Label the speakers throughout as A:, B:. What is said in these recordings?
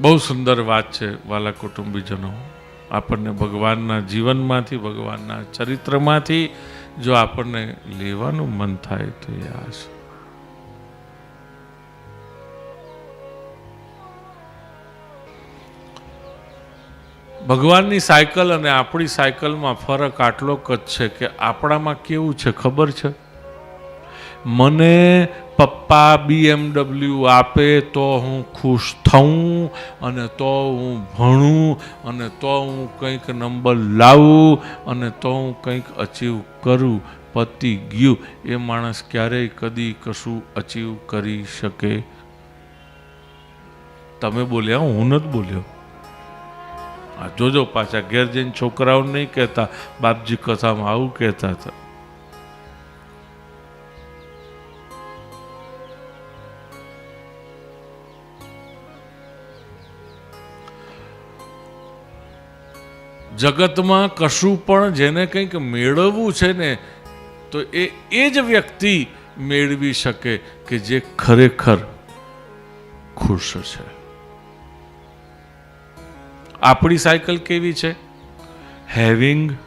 A: બહુ સુંદર વાત છે વાલા કુટુંબીજનો. આપણને ભગવાનના જીવનમાંથી, ભગવાનના ચરિત્રમાંથી જો આપણને લેવાનું મન થાય તો એ આ છે. ભગવાનની સાયકલ અને આપણી સાયકલમાં ફરક આટલો જ છે કે આપણામાં કેવું છે ખબર છે? મને પપ્પા BMW આપે તો હું ખુશ થઉં, અને તો હું ભણું, અને તો હું કંઈક નંબર લાવું, અને તો હું કંઈક અચીવ કરું. પતી ગયું. એ માણસ ક્યારેય કદી કશું અચીવ કરી શકે? તમે બોલ્યા, હું નથી બોલ્યો. આ જોજો પાછા ઘેર જઈને છોકરાઓ નહીં કહેતા બાપજી કથામાં આવું કહેતા હતા. જગતમાં કશું પણ જેને કંઈક મેળવવું છે ને, તો એ જ વ્યક્તિ મેળવી શકે કે જે ખરેખર ખુશ છે. આપણી સાયકલ કેવી છે? હેવિંગ,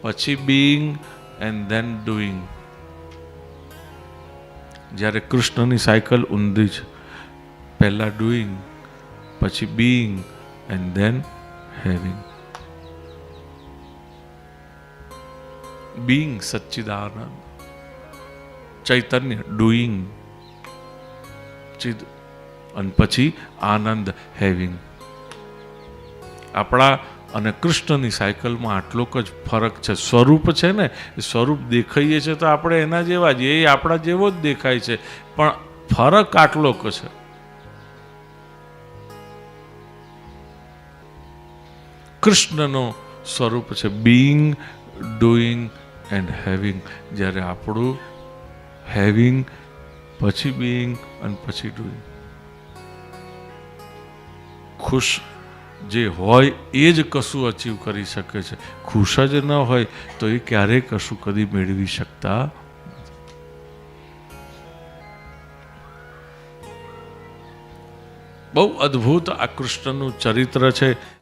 A: પછી બીઈંગ એન્ડ ધેન ડુઈંગ. જ્યારે કૃષ્ણની સાયકલ ઊંધી છે. પહેલા ડુઈંગ, પછી being and then having. Being સચ્ચિદાનંદ ચૈતન્ય, ડુઈંગ ચિદ, અને પછી આનંદ હેવિંગ. આપણા અને કૃષ્ણની સાયકલમાં આટલોક જ ફરક છે. સ્વરૂપ છે ને, એ સ્વરૂપ દેખાઈએ છે તો આપણે એના જેવા જ, એ આપણા જેવો જ દેખાય છે, પણ ફરક આટલોક છે. કૃષ્ણનો સ્વરૂપ છે બીઈંગ, ડુઈંગ એન્ડ હેવિંગ. જ્યારે આપણું હેવિંગ, પછી બીઈંગ અને પછી ડુઈંગ. ખુશ જે હોય એ જ કશું અચીવ કરી શકે છે. ખુશ જ ન હોય તો એ ક્યારેય કશું કદી મેળવી શકતા. બહુ અદ્ભુત આ કૃષ્ણનું ચરિત્ર છે.